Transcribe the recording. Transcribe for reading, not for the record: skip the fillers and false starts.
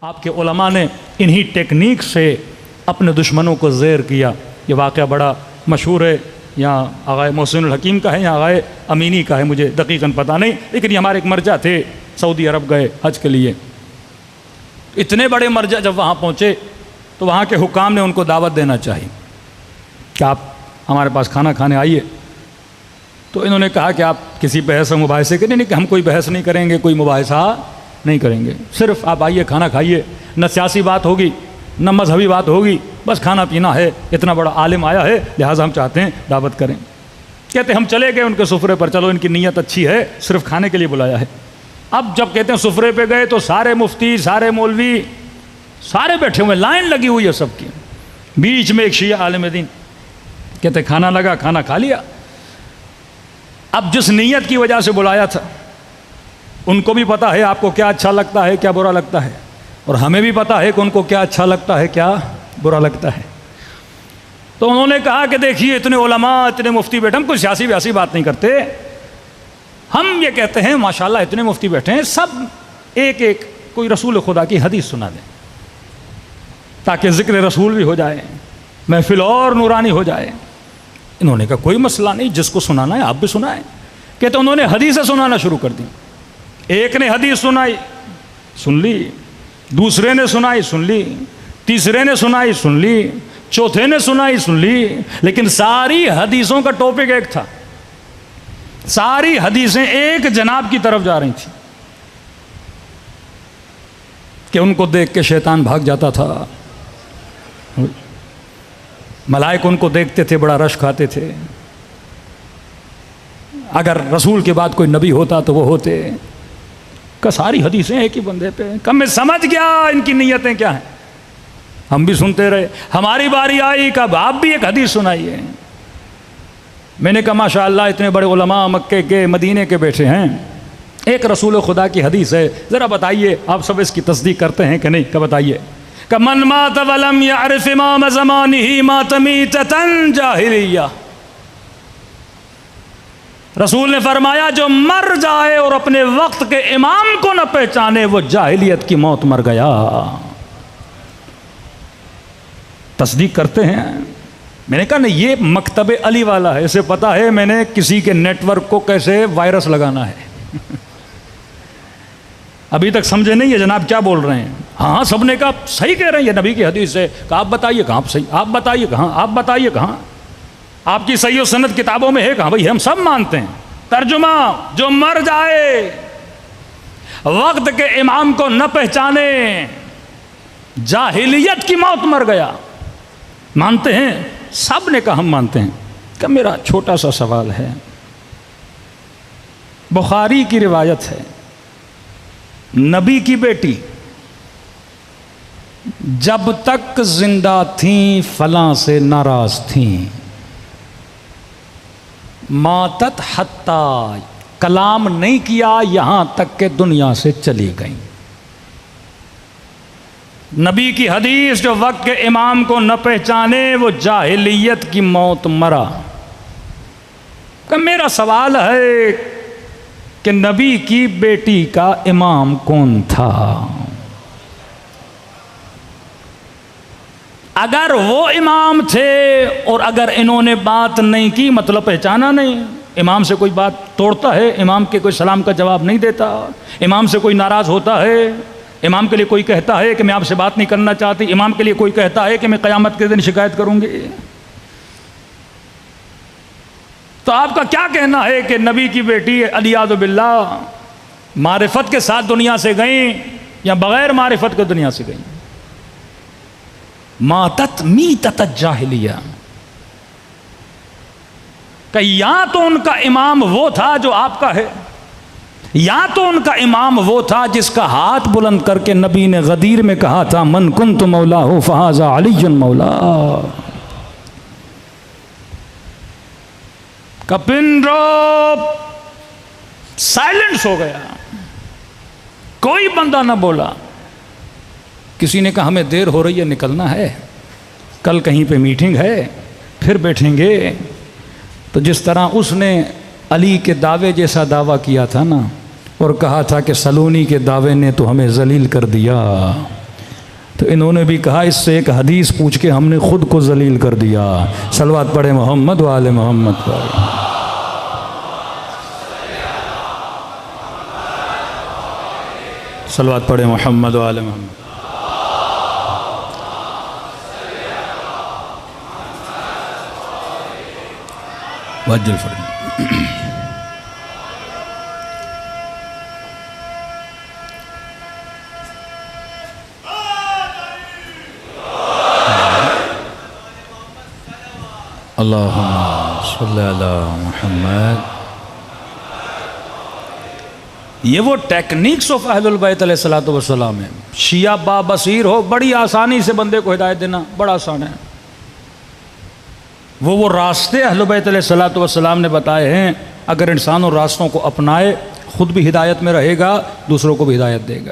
آپ کے علماء نے انہی ٹیکنیک سے اپنے دشمنوں کو زیر کیا۔ یہ واقعہ بڑا مشہور ہے، یہاں آغائے محسن الحکیم کا ہے یا آغائے امینی کا ہے، مجھے دقیقاً پتہ نہیں، لیکن یہ ہمارے ایک مرجع تھے، سعودی عرب گئے حج کے لیے۔ اتنے بڑے مرجع جب وہاں پہنچے تو وہاں کے حکام نے ان کو دعوت دینا چاہی کہ آپ ہمارے پاس کھانا کھانے آئیے۔ تو انہوں نے کہا کہ آپ کسی بحث و مباحثے کے نہیں کہ ہم کوئی بحث نہیں کریں گے، کوئی مباحثہ نہیں کریں گے، صرف آپ آئیے کھانا کھائیے، نہ سیاسی بات ہوگی نہ مذہبی بات ہوگی، بس کھانا پینا ہے، اتنا بڑا عالم آیا ہے لہٰذا ہم چاہتے ہیں دعوت کریں۔ کہتے ہم چلے گئے ان کے سفرے پر، چلو ان کی نیت اچھی ہے، صرف کھانے کے لیے بلایا ہے۔ اب جب کہتے ہیں سفرے پہ گئے تو سارے مفتی، سارے مولوی، سارے بیٹھے ہوئے، لائن لگی ہوئی ہے سب کی، بیچ میں ایک شیعہ عالم دین۔ کہتے کھانا لگا، کھانا کھا لیا۔ اب جس نیت کی وجہ سے بلایا تھا ان کو بھی پتہ ہے آپ کو کیا اچھا لگتا ہے کیا برا لگتا ہے، اور ہمیں بھی پتہ ہے کہ ان کو کیا اچھا لگتا ہے کیا برا لگتا ہے۔ تو انہوں نے کہا کہ دیکھیے اتنے علماء، اتنے مفتی بیٹھے، ہم کوئی سیاسی بیاسی بات نہیں کرتے، ہم یہ کہتے ہیں ماشاءاللہ اتنے مفتی بیٹھے ہیں، سب ایک ایک کوئی رسول خدا کی حدیث سنا دیں تاکہ ذکر رسول بھی ہو جائے، محفل اور نورانی ہو جائے۔ انہوں نے کہا کوئی مسئلہ نہیں، جس کو سنانا ہے آپ بھی سنائیں۔ کہتے انہوں نے حدیثیں سنانا شروع کر دی۔ ایک نے حدیث سنائی، سن لی، دوسرے نے سنائی، سن لی، تیسرے نے سنائی، سن لی، چوتھے نے سنائی، سن لی، لیکن ساری حدیثوں کا ٹاپک ایک تھا، ساری حدیثیں ایک جناب کی طرف جا رہی تھیں کہ ان کو دیکھ کے شیطان بھاگ جاتا تھا، ملائکہ ان کو دیکھتے تھے، بڑا رشک آتے تھے، اگر رسول کے بعد کوئی نبی ہوتا تو وہ ہوتے۔ کہ ساری حدیثیں ایک ہی بندے پہ، کم میں سمجھ گیا ان کی نیتیں کیا ہیں۔ ہم بھی سنتے رہے، ہماری باری آئی کہ آپ بھی ایک حدیث سنائیے۔ میں نے کہا ماشاءاللہ اتنے بڑے علماء مکے کے مدینے کے بیٹھے ہیں، ایک رسول خدا کی حدیث ہے، ذرا بتائیے آپ سب اس کی تصدیق کرتے ہیں کہ نہیں؟ کہ بتائیے کہ من مات ولم یعرف امام زمانہ مات میتۃ جاہلیہ۔ رسول نے فرمایا جو مر جائے اور اپنے وقت کے امام کو نہ پہچانے وہ جاہلیت کی موت مر گیا۔ تصدیق کرتے ہیں؟ میں نے کہا نہیں، یہ مکتب علی والا ہے، اسے پتا ہے میں نے کسی کے نیٹ ورک کو کیسے وائرس لگانا ہے۔ ابھی تک سمجھے نہیں ہے جناب کیا بول رہے ہیں؟ ہاں سب نے کہا صحیح کہہ رہے ہیں، یہ نبی کی حدیث ہے۔ کہا آپ بتائیے کہاں صحیح، آپ بتائیے کہاں، آپ بتائیے کہاں، آپ کی صحیح و سند کتابوں میں ہے کہاں؟ بھائی ہم سب مانتے ہیں۔ ترجمہ جو مر جائے وقت کے امام کو نہ پہچانے جاہلیت کی موت مر گیا۔ مانتے ہیں؟ سب نے کہا ہم مانتے ہیں۔ کہ میرا چھوٹا سا سوال ہے، بخاری کی روایت ہے نبی کی بیٹی جب تک زندہ تھیں فلاں سے ناراض تھیں، ماتت حتی، کلام نہیں کیا یہاں تک کہ دنیا سے چلی گئیں۔ نبی کی حدیث جو وقت کے امام کو نہ پہچانے وہ جاہلیت کی موت مرا۔ کہ میرا سوال ہے کہ نبی کی بیٹی کا امام کون تھا؟ اگر وہ امام تھے اور اگر انہوں نے بات نہیں کی مطلب پہچانا نہیں۔ امام سے کوئی بات توڑتا ہے، امام کے کوئی سلام کا جواب نہیں دیتا، امام سے کوئی ناراض ہوتا ہے، امام کے لیے کوئی کہتا ہے کہ میں آپ سے بات نہیں کرنا چاہتی، امام کے لیے کوئی کہتا ہے کہ میں قیامت کے دن شکایت کروں گی۔ تو آپ کا کیا کہنا ہے کہ نبی کی بیٹی علیاذ باللہ معرفت کے ساتھ دنیا سے گئیں یا بغیر معرفت کے دنیا سے گئیں؟ ماتت میتۃ جاہلیہ۔ کہ یا تو ان کا امام وہ تھا جو آپ کا ہے، یا تو ان کا امام وہ تھا جس کا ہاتھ بلند کر کے نبی نے غدیر میں کہا تھا من کنت مولاہ فہذا علی مولا۔ کپن روپ سائلنس ہو گیا، کوئی بندہ نہ بولا۔ کسی نے کہا ہمیں دیر ہو رہی ہے، نکلنا ہے، کل کہیں پہ میٹنگ ہے، پھر بیٹھیں گے۔ تو جس طرح اس نے علی کے دعوے جیسا دعویٰ کیا تھا نا، اور کہا تھا کہ سلونی کے دعوے نے تو ہمیں ذلیل کر دیا، تو انہوں نے بھی کہا اس سے ایک حدیث پوچھ کے ہم نے خود کو ذلیل کر دیا. صلوات پڑھے محمد و آل محمد پر. صلوات پڑھے محمد و آل محمد. وجل فرد. اللہم صلی علی محمد. یہ وہ ٹیکنیکس آف اہل البیت علیہ الصلوۃ والسلام ہے. شیعہ با بصیر ہو، بڑی آسانی سے بندے کو ہدایت دینا بڑا آسان ہے. وہ راستے اہل بیت علیہ الصلوۃ والسلام نے بتائے ہیں، اگر انسان ان راستوں کو اپنائے خود بھی ہدایت میں رہے گا، دوسروں کو بھی ہدایت دے گا.